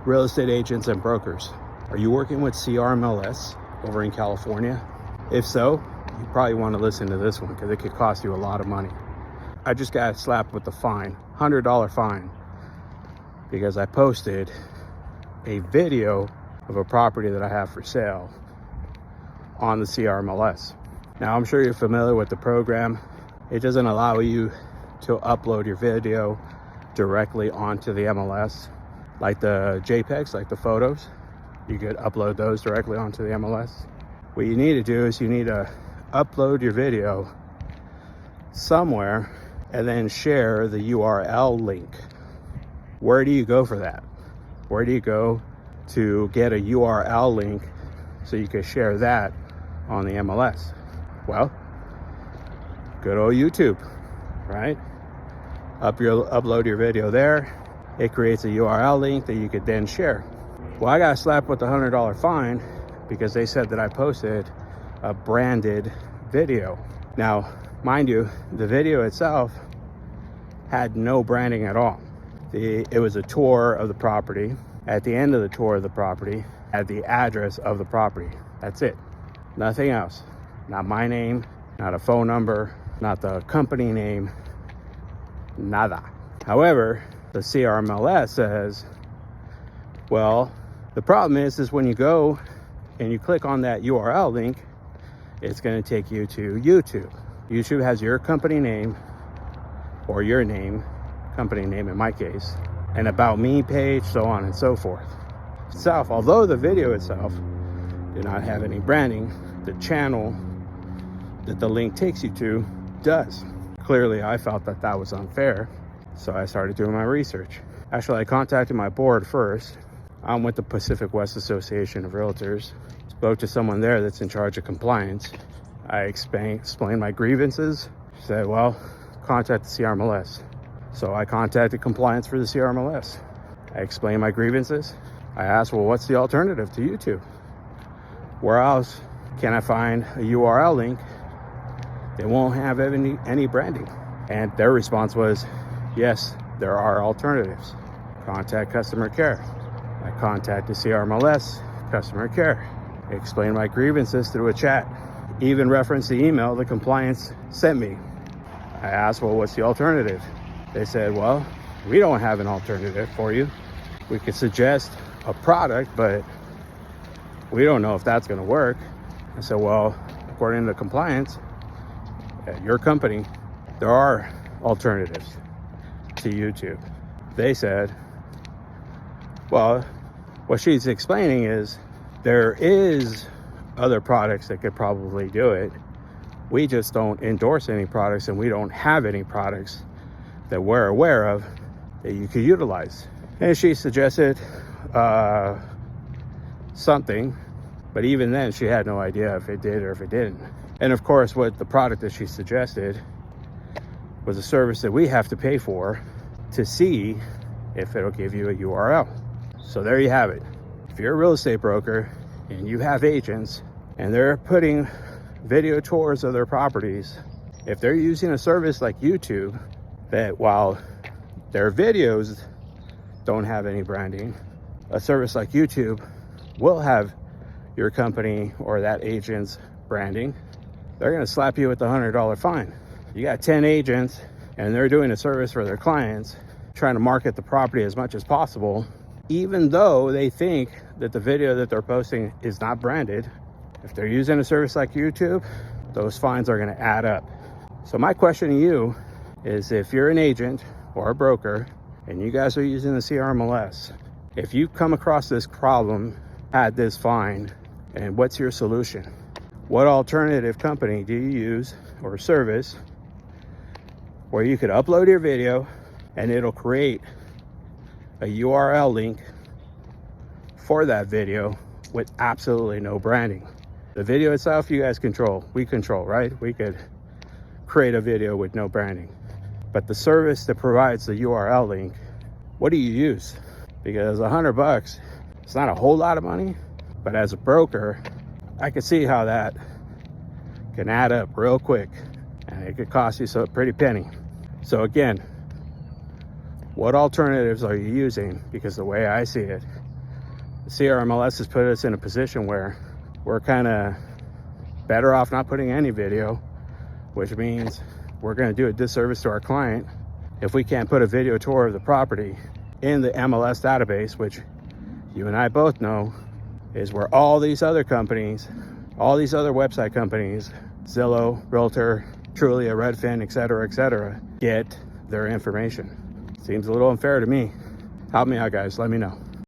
Real estate agents and brokers, are you working with CRMLS over in California? If so, you probably want to listen to this one because it could cost you a lot of money. I just got slapped with the fine, $100 fine, because I posted a video of a property that I have for sale on the CRMLS. Now, I'm sure you're familiar with the program. It doesn't allow you to upload your video directly onto the MLS, like the JPEGs, like the photos. You could upload those directly onto the MLS. What you need to do is you need to upload your video somewhere and then share the URL link. Where do you go for that? Where do you go to get a URL link so you can share that on the MLS? Well, good old YouTube, right? Upload your video there. It creates a URL link that you could then share. Well, I got slapped with a $100 fine because they said that I posted a branded video. Now, mind you, the video itself had no branding at all. It was a tour of the property. At the end of the tour of the property, had the address of the property. That's it. Nothing else. Not my name, not a phone number, not the company name, nada. However, the CRMLS says, well, the problem is when you go and you click on that URL link, it's going to take you to YouTube. YouTube has your company name, or your name, company name in my case, an about me page, so on and so forth. Although the video itself did not have any branding, the channel that the link takes you to does. Clearly, I felt that that was unfair, so I started doing my research. Actually, I contacted my board first. I'm with the Pacific West Association of Realtors. Spoke to someone there that's in charge of compliance. I explained my grievances. She said, well, contact the CRMLS. So I contacted compliance for the CRMLS. I explained my grievances. I asked, well, what's the alternative to YouTube? Where else can I find a URL link that won't have any branding? And their response was, yes, there are alternatives. Contact customer care. I contacted CRMLS customer care. I explained my grievances through a chat. Even referenced the email the compliance sent me. I asked, well, what's the alternative? They said, well, we don't have an alternative for you. We could suggest a product, but we don't know if that's going to work. I said, well, according to compliance at your company, there are alternatives to YouTube. They said, well, what she's explaining is there is other products that could probably do it. We just don't endorse any products, and we don't have any products that we're aware of that you could utilize. And she suggested something, but even then she had no idea if it did or if it didn't. And of course, what the product that she suggested was a service that we have to pay for to see if it'll give you a URL. So there you have it. If you're a real estate broker and you have agents and they're putting video tours of their properties, if they're using a service like YouTube, that while their videos don't have any branding, a service like YouTube will have your company or that agent's branding, they're going to slap you with the $100 fine. You got 10 agents and they're doing a service for their clients, trying to market the property as much as possible, even though they think that the video that they're posting is not branded. If they're using a service like YouTube, those fines are going to add up. So my question to you is, if you're an agent or a broker and you guys are using the CRMLS, if you come across this problem, had this fine, and what's your solution? What alternative company do you use or service where you could upload your video and it'll create a URL link for that video with absolutely no branding? The video itself, you guys control, we control, right? We could create a video with no branding. But the service that provides the URL link, what do you use? Because $100, it's not a whole lot of money, but as a broker, I could see how that can add up real quick, and it could cost you a pretty penny. So again, what alternatives are you using? Because the way I see it, CRMLS has put us in a position where we're kind of better off not putting any video, which means we're going to do a disservice to our client if we can't put a video tour of the property in the MLS database, which you and I both know is where all these other companies, all these other website companies, Zillow, Realtor, Trulia, Redfin, etc., get their information. Seems a little unfair to me. Help me out, guys. Let me know.